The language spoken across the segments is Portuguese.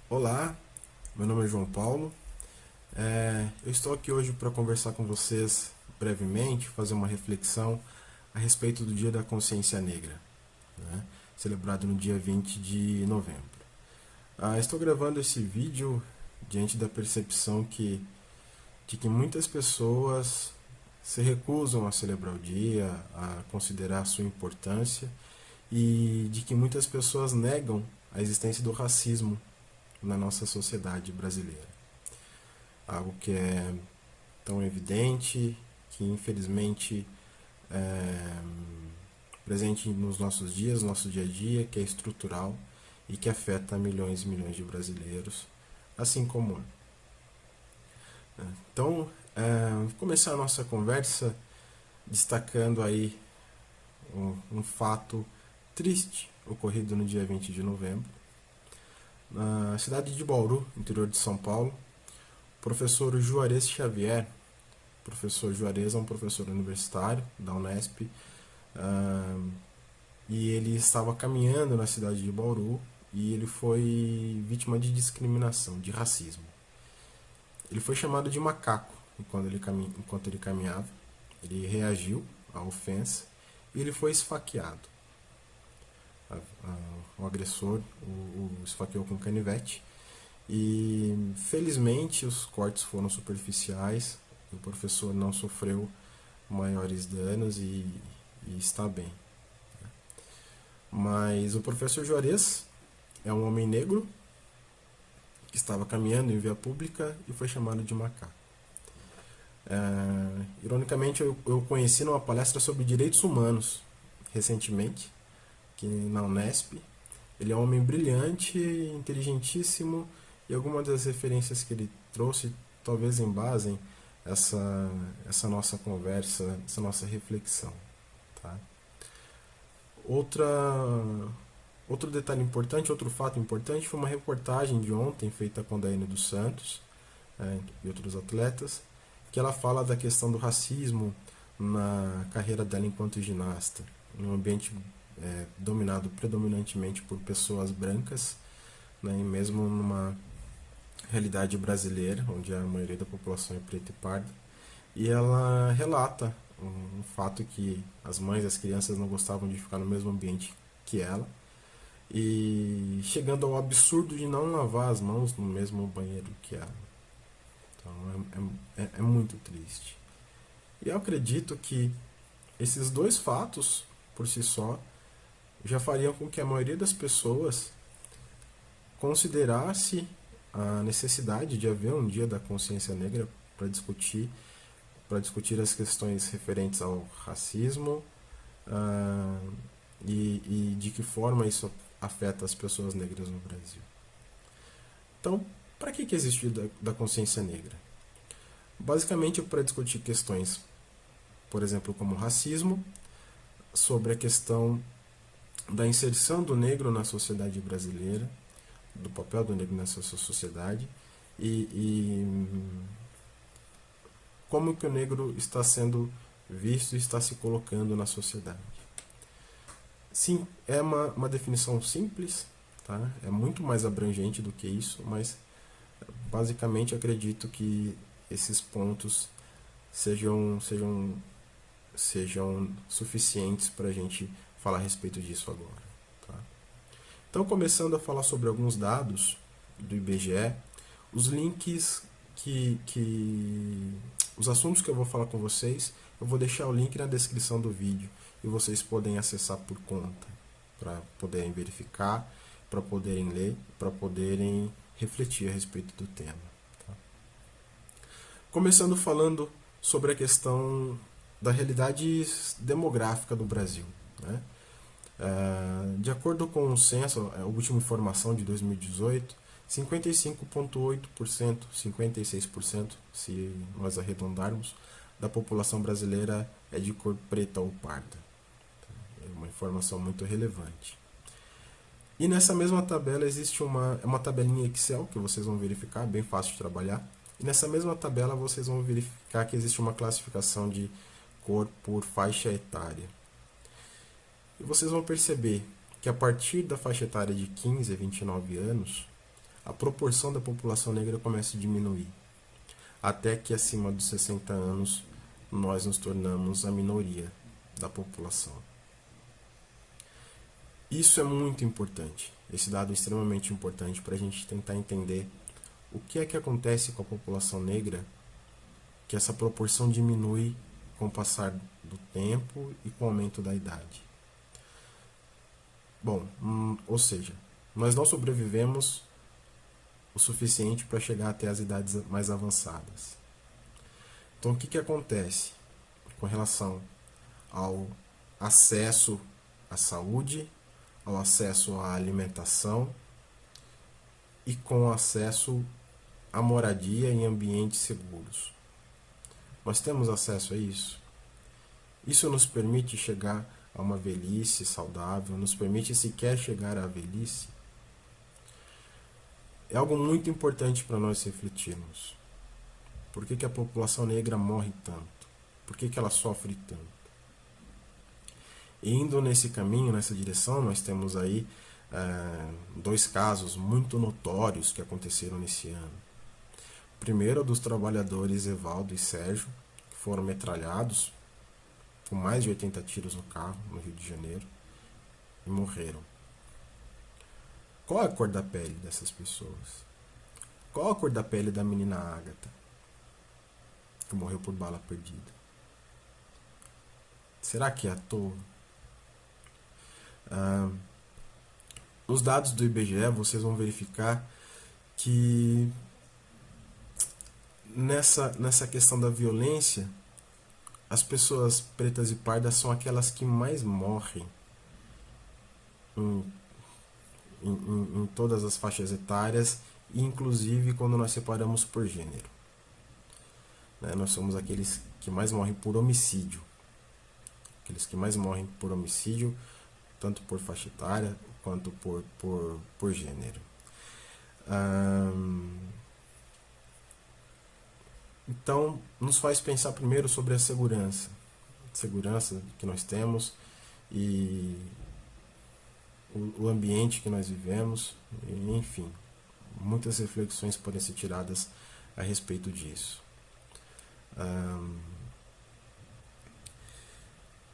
Olá, meu nome é João Paulo. Eu estou aqui hoje para conversar com vocês brevemente, fazer uma reflexão a respeito do Dia da Consciência Negra, né, celebrado no dia 20 de novembro. Estou gravando esse vídeo diante da percepção de que muitas pessoas se recusam a celebrar o dia, a considerar a sua importância e de que muitas pessoas negam a existência do racismo na nossa sociedade brasileira. Algo que é tão evidente, que infelizmente é presente nos nossos dias, no nosso dia a dia, que é estrutural e que afeta milhões e milhões de brasileiros, assim como eu. Então, vou começar a nossa conversa destacando aí um fato triste ocorrido no dia 20 de novembro. Na cidade de Bauru, interior de São Paulo, o professor Juarez Xavier, professor Juarez é um professor universitário da Unesp, e ele estava caminhando na cidade de Bauru e ele foi vítima de discriminação, de racismo. Ele foi chamado de macaco enquanto ele caminhava, ele reagiu à ofensa e ele foi esfaqueado. O agressor o esfaqueou com canivete e felizmente os cortes foram superficiais, o professor não sofreu maiores danos e está bem. Mas o professor Juarez é um homem negro que estava caminhando em via pública e foi chamado de macaco. Ironicamente, eu conheci numa palestra sobre direitos humanos recentemente, que na Unesp. Ele é um homem brilhante, inteligentíssimo, e algumas das referências que ele trouxe talvez embasem essa nossa conversa, essa nossa reflexão. Tá? Outra, Outro detalhe importante, outro fato importante, foi uma reportagem de ontem feita com a Daiane dos Santos e outros atletas, que ela fala da questão do racismo na carreira dela enquanto ginasta, num ambiente dominado predominantemente por pessoas brancas, né, e mesmo numa realidade brasileira, onde a maioria da população é preta e parda. E ela relata um fato que as mães e as crianças não gostavam de ficar no mesmo ambiente que ela, e chegando ao absurdo de não lavar as mãos no mesmo banheiro que ela. Então é muito triste. E eu acredito que esses dois fatos, por si só, já fariam com que a maioria das pessoas considerasse a necessidade de haver um dia da consciência negra para discutir as questões referentes ao racismo, e de que forma isso afeta as pessoas negras no Brasil. Então, para que existe o dia da consciência negra? Basicamente para discutir questões, por exemplo, como racismo, sobre a questão da inserção do negro na sociedade brasileira, do papel do negro nessa sociedade e como que o negro está sendo visto e está se colocando na sociedade. Sim, é uma definição simples, tá? É muito mais abrangente do que isso, mas basicamente acredito que esses pontos sejam suficientes para a gente falar a respeito disso agora. Tá? Então, começando a falar sobre alguns dados do IBGE, os links os assuntos que eu vou falar com vocês, eu vou deixar o link na descrição do vídeo e vocês podem acessar por conta, para poderem verificar, para poderem ler, para poderem refletir a respeito do tema. Tá? Começando falando sobre a questão da realidade demográfica do Brasil. Né? De acordo com o censo, a última informação de 2018, 55,8%, 56%, se nós arredondarmos, da população brasileira é de cor preta ou parda. É uma informação muito relevante. E nessa mesma tabela existe uma tabelinha Excel que vocês vão verificar, bem fácil de trabalhar. E nessa mesma tabela vocês vão verificar que existe uma classificação de cor por faixa etária. E vocês vão perceber que a partir da faixa etária de 15 a 29 anos, a proporção da população negra começa a diminuir, até que acima dos 60 anos nós nos tornamos a minoria da população. Isso é muito importante, esse dado é extremamente importante para a gente tentar entender o que é que acontece com a população negra, que essa proporção diminui com o passar do tempo e com o aumento da idade. Bom, ou seja, nós não sobrevivemos o suficiente para chegar até as idades mais avançadas. Então, o que acontece com relação ao acesso à saúde, ao acesso à alimentação e com acesso à moradia em ambientes seguros? Nós temos acesso a isso? Isso nos permite chegar a uma velhice saudável, nos permite sequer chegar à velhice? É algo muito importante para nós refletirmos. Por que a população negra morre tanto? Por que ela sofre tanto? E indo nesse caminho, nessa direção, nós temos aí dois casos muito notórios que aconteceram nesse ano. Primeiro, dos trabalhadores Evaldo e Sérgio, que foram metralhados com mais de 80 tiros no carro, no Rio de Janeiro, e morreram. Qual a cor da pele dessas pessoas? Qual a cor da pele da menina Ágata, que morreu por bala perdida? Será que é à toa? Nos dados do IBGE, vocês vão verificar que nessa questão da violência, as pessoas pretas e pardas são aquelas que mais morrem em todas as faixas etárias, inclusive quando nós separamos por gênero. Nós somos aqueles que mais morrem por homicídio. Aqueles que mais morrem por homicídio, tanto por faixa etária quanto por gênero. Então, nos faz pensar primeiro sobre a segurança que nós temos e o ambiente que nós vivemos, e, enfim, muitas reflexões podem ser tiradas a respeito disso.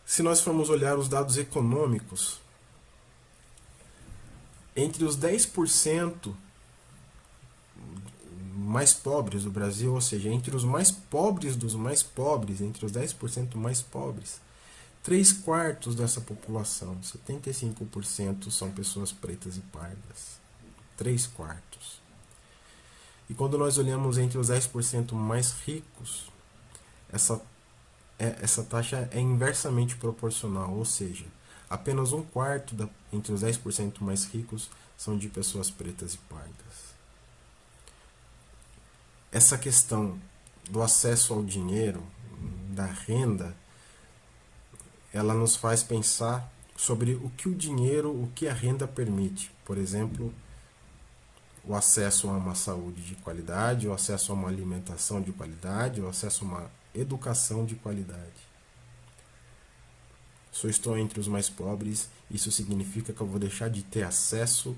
Se nós formos olhar os dados econômicos, entre os 10% mais pobres do Brasil, ou seja, entre os mais pobres dos mais pobres, entre os 10% mais pobres, 3/4 dessa população, 75%, são pessoas pretas e pardas. 3/4. E quando nós olhamos entre os 10% mais ricos, essa taxa é inversamente proporcional, ou seja, apenas 1/4 entre os 10% mais ricos são de pessoas pretas e pardas. Essa questão do acesso ao dinheiro, da renda, ela nos faz pensar sobre o que o dinheiro, o que a renda permite. Por exemplo, o acesso a uma saúde de qualidade, o acesso a uma alimentação de qualidade, o acesso a uma educação de qualidade. Se eu estou entre os mais pobres, isso significa que eu vou deixar de ter acesso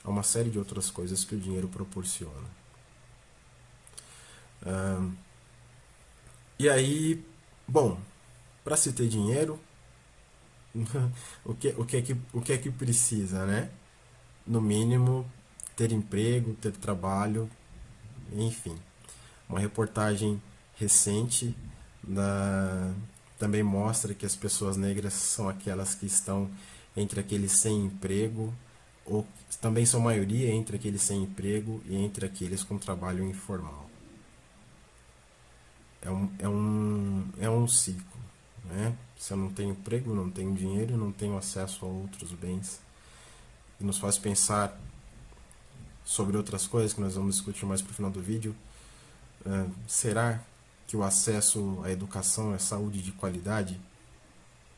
a uma série de outras coisas que o dinheiro proporciona. E aí, bom, para se ter dinheiro, o que é que precisa, né? No mínimo, ter emprego, ter trabalho, enfim. Uma reportagem recente também mostra que as pessoas negras são aquelas que estão entre aqueles sem emprego, ou também são maioria entre aqueles sem emprego e entre aqueles com trabalho informal. É um ciclo, né? Se eu não tenho emprego, não tenho dinheiro, não tenho acesso a outros bens. E nos faz pensar sobre outras coisas que nós vamos discutir mais para o final do vídeo. Será que o acesso à educação e à saúde de qualidade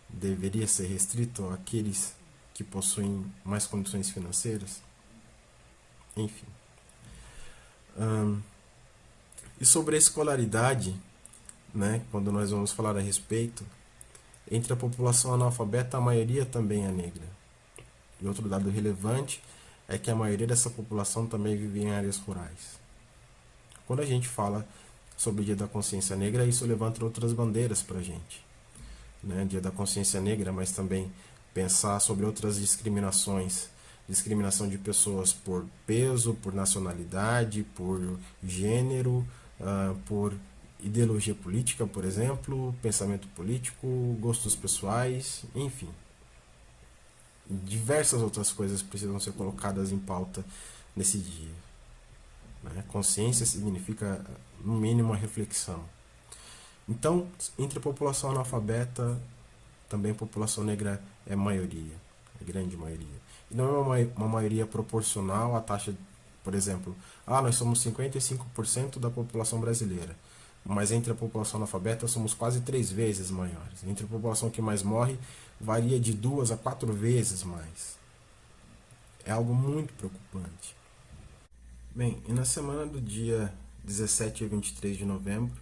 deveria ser restrito àqueles que possuem mais condições financeiras? Enfim. E sobre a escolaridade, né, quando nós vamos falar a respeito, entre a população analfabeta, a maioria também é negra. E outro dado relevante é que a maioria dessa população também vive em áreas rurais. Quando a gente fala sobre o Dia da Consciência Negra, isso levanta outras bandeiras para a gente, né? Dia da Consciência Negra, mas também pensar sobre outras discriminações, discriminação de pessoas por peso, por nacionalidade, por gênero, por ideologia política, por exemplo, pensamento político, gostos pessoais, enfim. Diversas outras coisas precisam ser colocadas em pauta nesse dia, né? Consciência significa, no mínimo, a reflexão. Então, entre a população analfabeta, também a população negra é maioria, é grande maioria. E não é uma maioria proporcional à taxa, por exemplo, nós somos 55% da população brasileira, mas entre a população analfabeta somos quase 3 vezes maiores. Entre a população que mais morre, varia de 2 a 4 vezes mais. É algo muito preocupante. Bem, e na semana do dia 17 a 23 de novembro,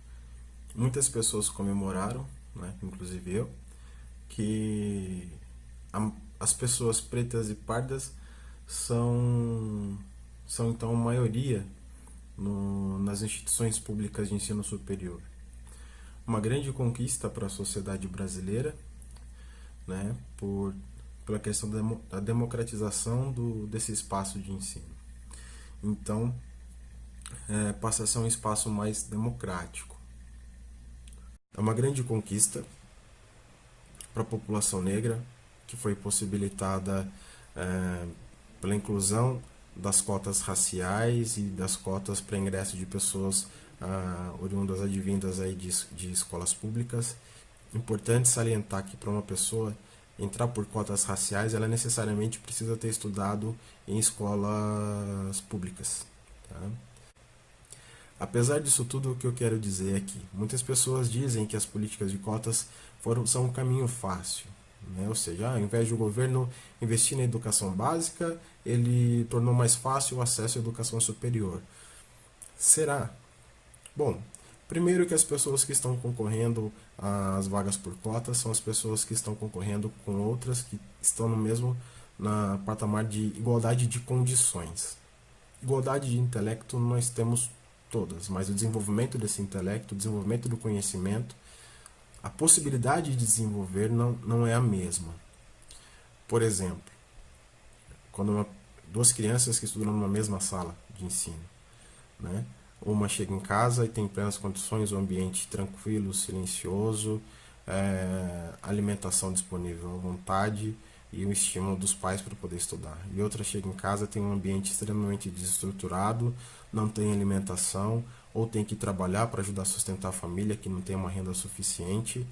muitas pessoas comemoraram, né, inclusive eu, que as pessoas pretas e pardas são então maioria nas instituições públicas de ensino superior. Uma grande conquista para a sociedade brasileira, né, pela questão da democratização desse espaço de ensino. Então, passa a ser um espaço mais democrático. É uma grande conquista para a população negra, que foi possibilitada pela inclusão das cotas raciais e das cotas para ingresso de pessoas oriundas advindas aí de escolas públicas. Importante salientar que para uma pessoa entrar por cotas raciais, ela necessariamente precisa ter estudado em escolas públicas. Tá? Apesar disso tudo, o que eu quero dizer é que muitas pessoas dizem que as políticas de cotas são um caminho fácil. Né? Ou seja, ao invés de o governo investir na educação básica, ele tornou mais fácil o acesso à educação superior. Será? Bom, primeiro que as pessoas que estão concorrendo às vagas por cotas são as pessoas que estão concorrendo com outras que estão no mesmo patamar de igualdade de condições. Igualdade de intelecto nós temos todas, mas o desenvolvimento desse intelecto, o desenvolvimento do conhecimento, a possibilidade de desenvolver não é a mesma. Por exemplo, quando duas crianças que estudam numa mesma sala de ensino, né? Uma chega em casa e tem plenas condições, um ambiente tranquilo, silencioso, alimentação disponível à vontade e o estímulo dos pais para poder estudar. E outra chega em casa, tem um ambiente extremamente desestruturado, não tem alimentação, ou tem que trabalhar para ajudar a sustentar a família, que não tem uma renda suficiente.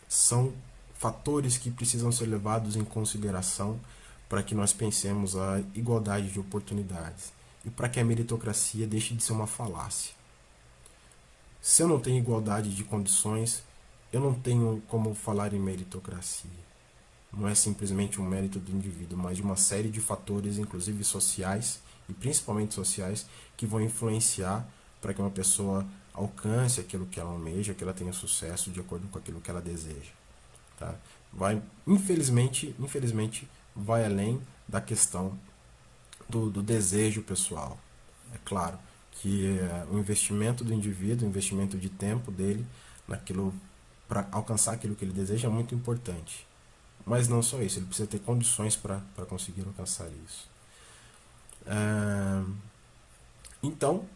São fatores que precisam ser levados em consideração para que nós pensemos a igualdade de oportunidades e para que a meritocracia deixe de ser uma falácia. Se eu não tenho igualdade de condições, eu não tenho como falar em meritocracia. Não é simplesmente um mérito do indivíduo, mas de uma série de fatores, inclusive sociais, e principalmente sociais, que vão influenciar para que uma pessoa alcance aquilo que ela almeja, que ela tenha sucesso de acordo com aquilo que ela deseja. Tá? Infelizmente, vai além da questão do desejo pessoal. É claro que o investimento do indivíduo, o investimento de tempo dele naquilo para alcançar aquilo que ele deseja é muito importante. Mas não só isso, ele precisa ter condições para conseguir alcançar isso. Então,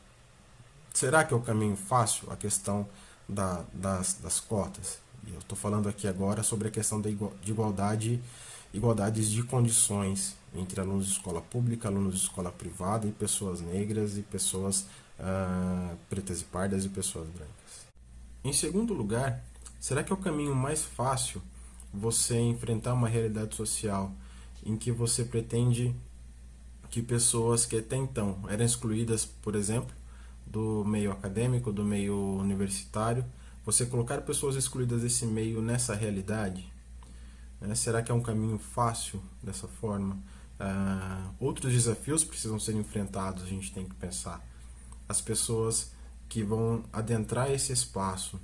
será que é o caminho fácil a questão das cotas? E eu estou falando aqui agora sobre a questão de igualdades de condições entre alunos de escola pública, alunos de escola privada e pessoas negras e pessoas pretas e pardas e pessoas brancas. Em segundo lugar, será que é o caminho mais fácil você enfrentar uma realidade social em que você pretende que pessoas que até então eram excluídas, por exemplo, do meio acadêmico, do meio universitário, você colocar pessoas excluídas desse meio nessa realidade? Será que é um caminho fácil dessa forma? Outros desafios precisam ser enfrentados, a gente tem que pensar. As pessoas que vão adentrar esse espaço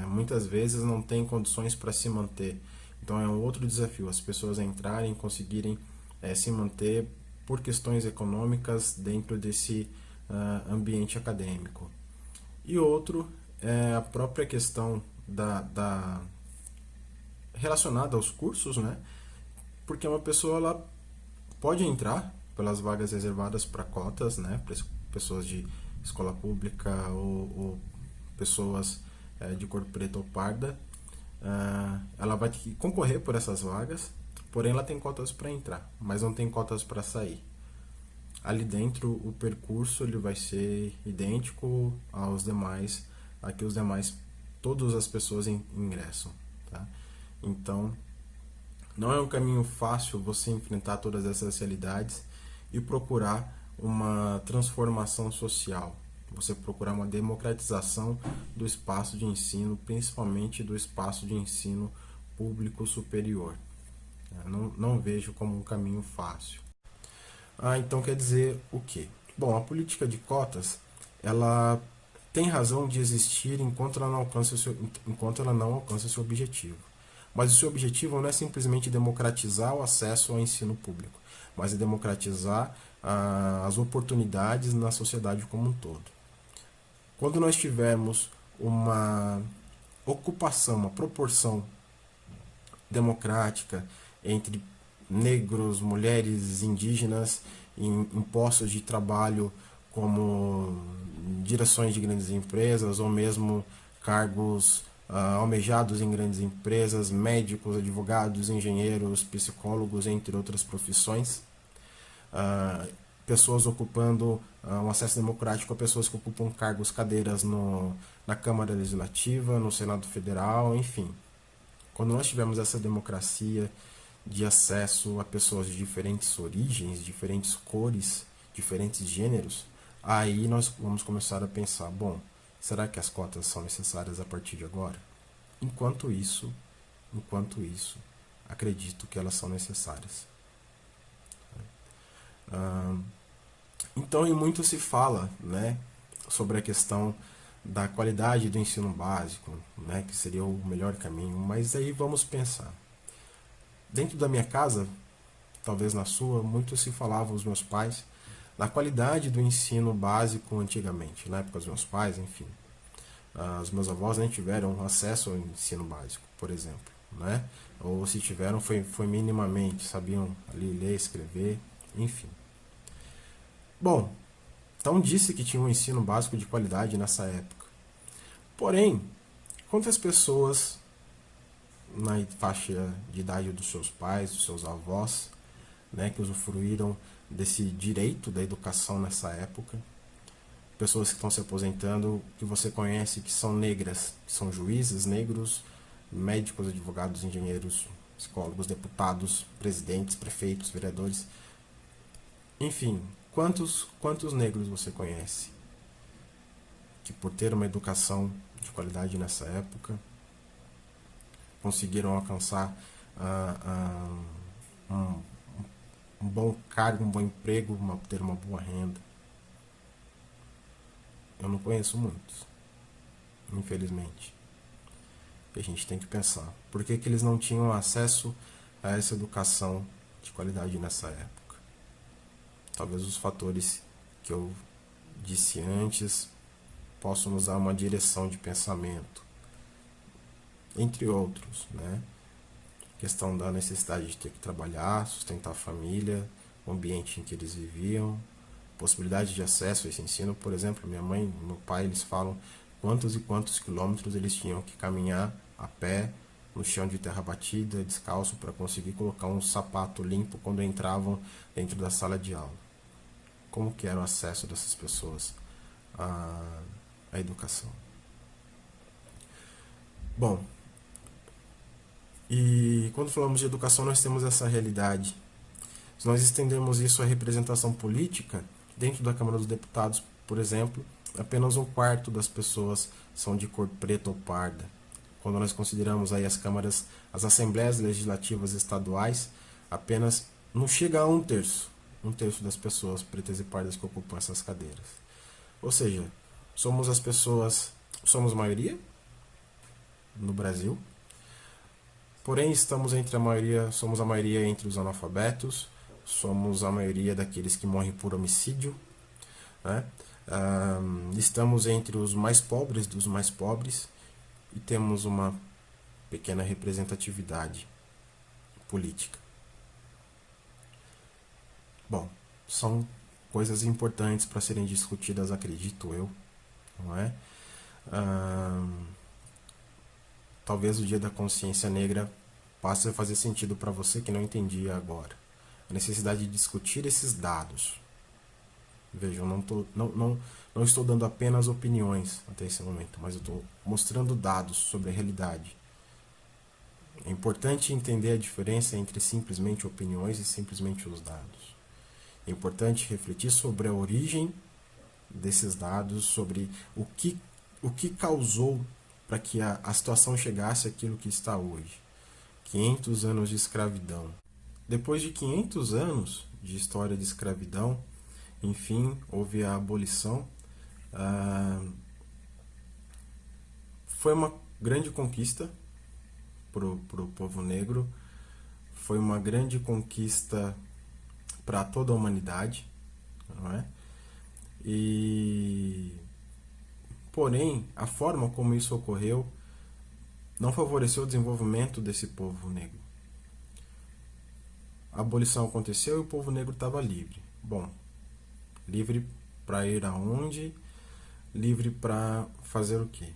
muitas vezes não têm condições para se manter. Então é um outro desafio, as pessoas entrarem, conseguirem se manter por questões econômicas dentro desse ambiente acadêmico. E outro é a própria questão relacionada aos cursos, né? Porque uma pessoa ela pode entrar pelas vagas reservadas para cotas, né? Para pessoas de escola pública ou pessoas de cor preta ou parda. Ela vai ter que concorrer por essas vagas, porém ela tem cotas para entrar, mas não tem cotas para sair. Ali dentro o percurso ele vai ser idêntico aos demais, a que os demais, todas as pessoas ingressam, tá? Então não é um caminho fácil você enfrentar todas essas realidades e procurar uma transformação social, você procurar uma democratização do espaço de ensino, principalmente do espaço de ensino público superior. Não vejo como um caminho fácil. Então quer dizer o quê? Bom, a política de cotas, ela tem razão de existir enquanto ela não alcança o seu objetivo. Mas o seu objetivo não é simplesmente democratizar o acesso ao ensino público, mas é democratizar as oportunidades na sociedade como um todo. Quando nós tivermos uma ocupação, uma proporção democrática entre negros, mulheres, indígenas em postos de trabalho como direções de grandes empresas ou mesmo cargos almejados em grandes empresas, médicos, advogados, engenheiros, psicólogos, entre outras profissões. Pessoas ocupando um acesso democrático a pessoas que ocupam cargos, cadeiras na Câmara Legislativa, no Senado Federal, enfim. Quando nós tivermos essa democracia de acesso a pessoas de diferentes origens, diferentes cores, diferentes gêneros, aí nós vamos começar a pensar, bom, será que as cotas são necessárias a partir de agora? Enquanto isso, acredito que elas são necessárias. Então, e muito se fala, né, sobre a questão da qualidade do ensino básico, né, que seria o melhor caminho, mas aí vamos pensar. Dentro da minha casa, talvez na sua, muito se falava os meus pais da qualidade do ensino básico antigamente, na época dos meus pais, enfim. Os meus avós nem tiveram acesso ao ensino básico, por exemplo, né? Ou se tiveram foi minimamente, sabiam ali ler, escrever, enfim. Bom, então disse que tinha um ensino básico de qualidade nessa época. Porém, quantas pessoas na faixa de idade dos seus pais, dos seus avós, né, que usufruíram desse direito da educação nessa época, pessoas que estão se aposentando, que você conhece que são negras, que são juízes negros, médicos, advogados, engenheiros, psicólogos, deputados, presidentes, prefeitos, vereadores, enfim, quantos negros você conhece que por ter uma educação de qualidade nessa época conseguiram alcançar um bom cargo, um bom emprego, ter uma boa renda? Eu não conheço muitos, infelizmente. E a gente tem que pensar, por que eles não tinham acesso a essa educação de qualidade nessa época? Talvez os fatores que eu disse antes possam nos dar uma direção de pensamento, entre outros, né? Questão da necessidade de ter que trabalhar, sustentar a família, o ambiente em que eles viviam, possibilidade de acesso a esse ensino. Por exemplo, minha mãe e meu pai, eles falam quantos e quantos quilômetros eles tinham que caminhar a pé, no chão de terra batida, descalço, para conseguir colocar um sapato limpo quando entravam dentro da sala de aula. Como que era o acesso dessas pessoas à educação? Bom, e quando falamos de educação, nós temos essa realidade. Se nós estendemos isso à representação política, dentro da Câmara dos Deputados, por exemplo, apenas 1/4 das pessoas são de cor preta ou parda. Quando nós consideramos aí as câmaras, as assembleias legislativas estaduais, apenas não chega a 1/3 das pessoas pretas e pardas que ocupam essas cadeiras. Ou seja, somos maioria no Brasil, porém somos a maioria entre os analfabetos, somos a maioria daqueles que morrem por homicídio, né? Estamos entre os mais pobres dos mais pobres e temos uma pequena representatividade política. Bom, são coisas importantes para serem discutidas, acredito eu, não é? Talvez o Dia da Consciência Negra passe a fazer sentido para você que não entendia agora. A necessidade de discutir esses dados. Vejam, não estou dando apenas opiniões até esse momento, mas eu estou mostrando dados sobre a realidade. É importante entender a diferença entre simplesmente opiniões e simplesmente os dados. É importante refletir sobre a origem desses dados, sobre o que causou para que a situação chegasse àquilo que está hoje. 500 anos de escravidão. Depois de 500 anos de história de escravidão, enfim, houve a abolição. Foi uma grande conquista para o povo negro, foi uma grande conquista para toda a humanidade, não é? Porém, a forma como isso ocorreu não favoreceu o desenvolvimento desse povo negro. A abolição aconteceu e o povo negro estava livre. Bom, livre para ir aonde? Livre para fazer o quê?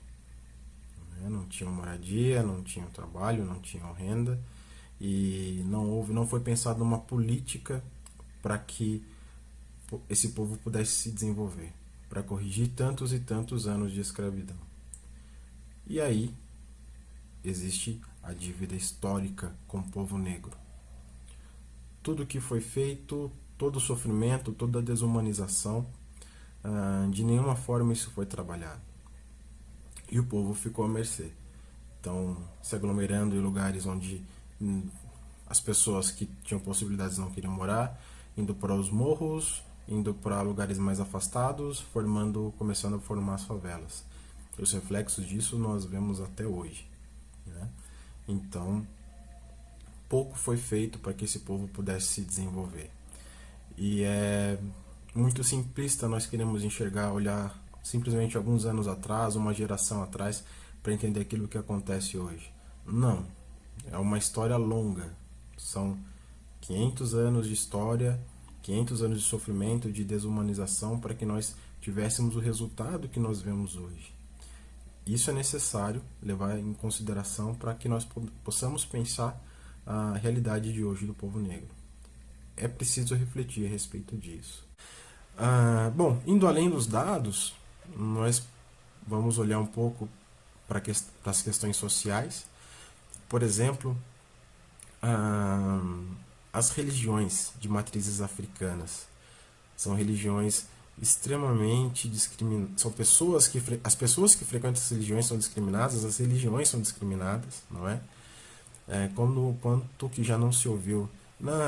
Não tinha moradia, não tinha trabalho, não tinha renda e não foi pensada uma política para que esse povo pudesse se desenvolver, para corrigir tantos e tantos anos de escravidão. E aí existe a dívida histórica com o povo negro. Tudo que foi feito, todo o sofrimento, toda a desumanização, de nenhuma forma isso foi trabalhado. E o povo ficou à mercê. Então, se aglomerando em lugares onde as pessoas que tinham possibilidades não queriam morar, indo para os morros, indo para lugares mais afastados, começando a formar as favelas. Os reflexos disso nós vemos até hoje, né? Então, pouco foi feito para que esse povo pudesse se desenvolver. E é muito simplista nós queremos olhar simplesmente alguns anos atrás, uma geração atrás, para entender aquilo que acontece hoje. Não, é uma história longa. São 500 anos de história, 500 anos de sofrimento, de desumanização, para que nós tivéssemos o resultado que nós vemos hoje. Isso é necessário levar em consideração para que nós possamos pensar a realidade de hoje do povo negro. É preciso refletir a respeito disso. Bom, indo além dos dados, nós vamos olhar um pouco para as questões sociais. Por exemplo, as religiões de matrizes africanas são religiões extremamente discriminadas. As pessoas que frequentam essas religiões são discriminadas, as religiões são discriminadas, não é? Quanto que já não se ouviu,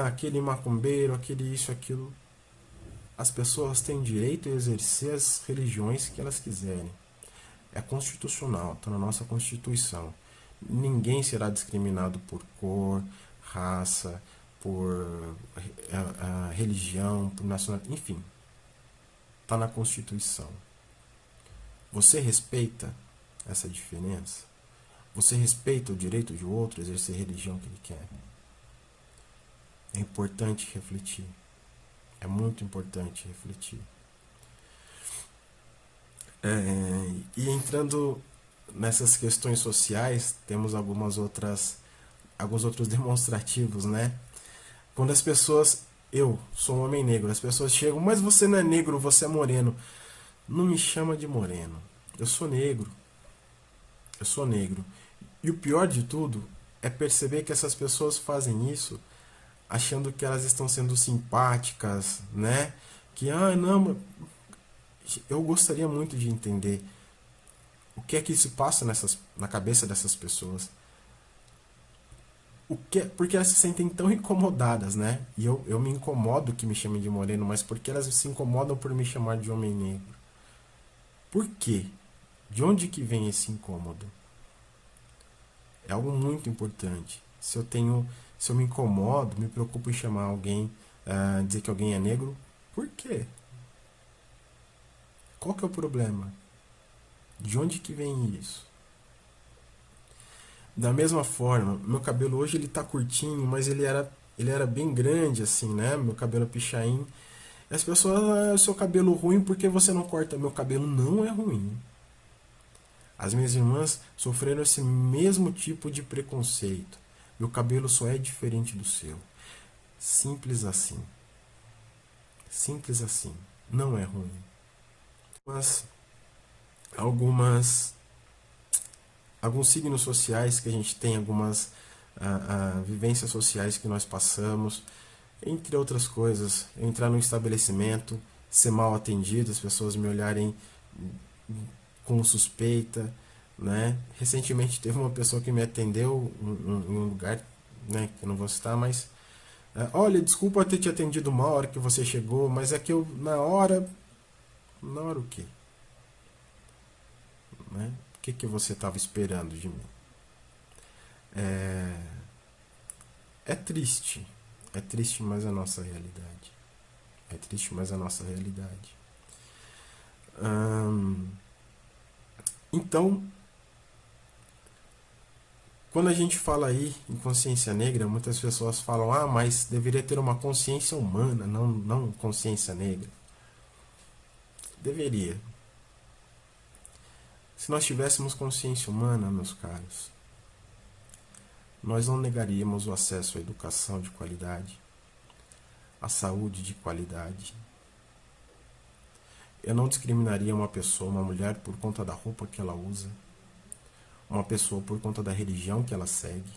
aquele macumbeiro, aquele isso, aquilo. As pessoas têm direito a exercer as religiões que elas quiserem. É constitucional, está na nossa Constituição. Ninguém será discriminado por cor, raça, por religião, por nacionalidade, enfim. Está na Constituição. Você respeita essa diferença? Você respeita o direito de outro a exercer a religião que ele quer? É importante refletir. É muito importante refletir. E entrando nessas questões sociais, temos alguns outros demonstrativos, né? Quando as pessoas... Eu sou um homem negro, as pessoas chegam, mas você não é negro, você é moreno. Não me chama de moreno. Eu sou negro. Eu sou negro. E o pior de tudo é perceber que essas pessoas fazem isso achando que elas estão sendo simpáticas, né? Que, não, eu gostaria muito de entender o que é que se passa na cabeça dessas pessoas. Porque elas se sentem tão incomodadas, né? E eu me incomodo que me chamem de moreno, mas porque elas se incomodam por me chamar de homem negro? Por quê? De onde que vem esse incômodo? É algo muito importante. Se eu me incomodo, me preocupo em chamar alguém dizer que alguém é negro. Por quê? Qual que é o problema? De onde que vem isso? Da mesma forma, meu cabelo hoje ele tá curtinho, mas ele era bem grande assim, né? Meu cabelo é pichain. As pessoas, seu cabelo ruim porque você não corta. Meu cabelo não é ruim. As minhas irmãs sofreram esse mesmo tipo de preconceito. Meu cabelo só é diferente do seu. Simples assim. Simples assim. Não é ruim. Mas algumas alguns signos sociais que a gente tem, algumas vivências sociais que nós passamos, entre outras coisas, entrar num estabelecimento, ser mal atendido, as pessoas me olharem com suspeita, né? Recentemente teve uma pessoa que me atendeu em um lugar, né, que eu não vou citar, mas olha, desculpa ter te atendido mal a hora que você chegou, mas é que eu na hora o quê? Né? O que que você estava esperando de mim? É, é triste, mas é a nossa realidade. É triste, mas é a nossa realidade. Então, quando a gente fala aí em consciência negra, muitas pessoas falam, mas deveria ter uma consciência humana, não consciência negra. Deveria. Se nós tivéssemos consciência humana, meus caros, nós não negaríamos o acesso à educação de qualidade, à saúde de qualidade. Eu não discriminaria uma pessoa, uma mulher, por conta da roupa que ela usa, uma pessoa por conta da religião que ela segue,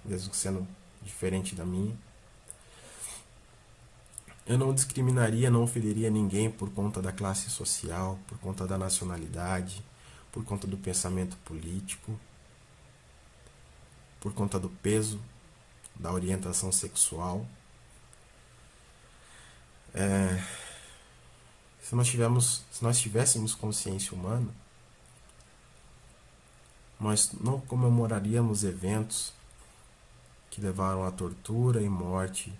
mesmo sendo diferente da minha. Eu não discriminaria, não ofenderia ninguém por conta da classe social, por conta da nacionalidade, por conta do pensamento político, por conta do peso, da orientação sexual. Se nós tivéssemos consciência humana, nós não comemoraríamos eventos que levaram à tortura e morte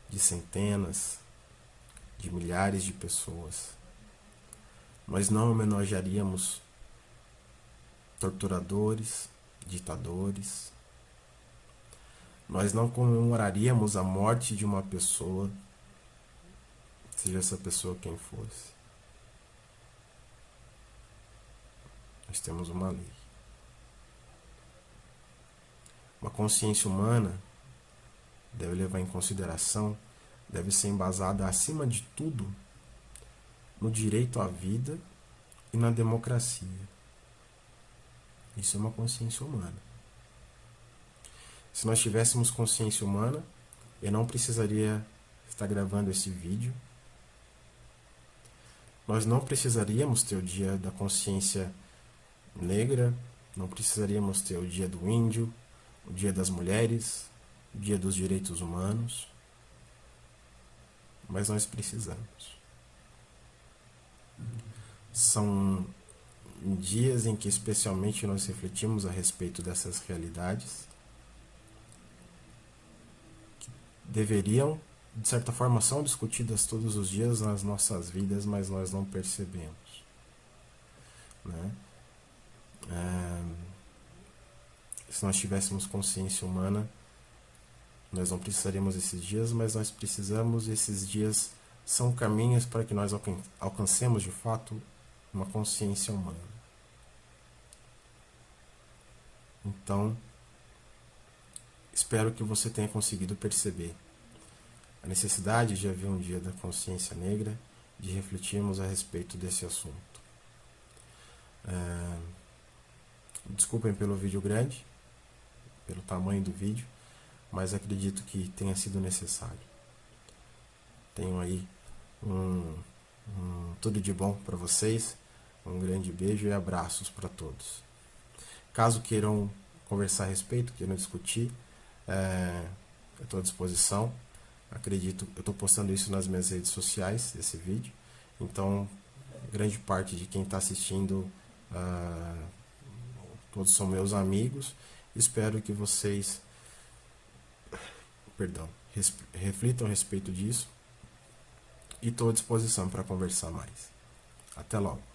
de centenas, de milhares de pessoas. Nós não homenagearíamos torturadores, ditadores. Nós não comemoraríamos a morte de uma pessoa, seja essa pessoa quem fosse. Nós temos uma lei. Uma consciência humana deve levar em consideração, deve ser embasada acima de tudo no direito à vida e na democracia. Isso é uma consciência humana. Se nós tivéssemos consciência humana, eu não precisaria estar gravando esse vídeo. Nós não precisaríamos ter o dia da consciência negra, não precisaríamos ter o dia do índio, o dia das mulheres, o dia dos direitos humanos, mas nós precisamos. São dias em que especialmente nós refletimos a respeito dessas realidades que deveriam, de certa forma, são discutidas todos os dias nas nossas vidas, mas nós não percebemos, né? Se nós tivéssemos consciência humana, nós não precisaríamos desses dias, mas nós precisamos. Esses dias são caminhos para que nós alcancemos de fato uma consciência humana. Então, espero que você tenha conseguido perceber a necessidade de haver um dia da consciência negra, de refletirmos a respeito desse assunto. Desculpem pelo vídeo grande, pelo tamanho do vídeo, mas acredito que tenha sido necessário. Tenho aí tudo de bom para vocês, um grande beijo e abraços para todos. Caso queiram conversar a respeito, queiram discutir, eu estou à disposição. Acredito, eu estou postando isso nas minhas redes sociais, esse vídeo, então grande parte de quem está assistindo, todos são meus amigos. Espero que vocês reflitam a respeito disso e estou à disposição para conversar mais. Até logo.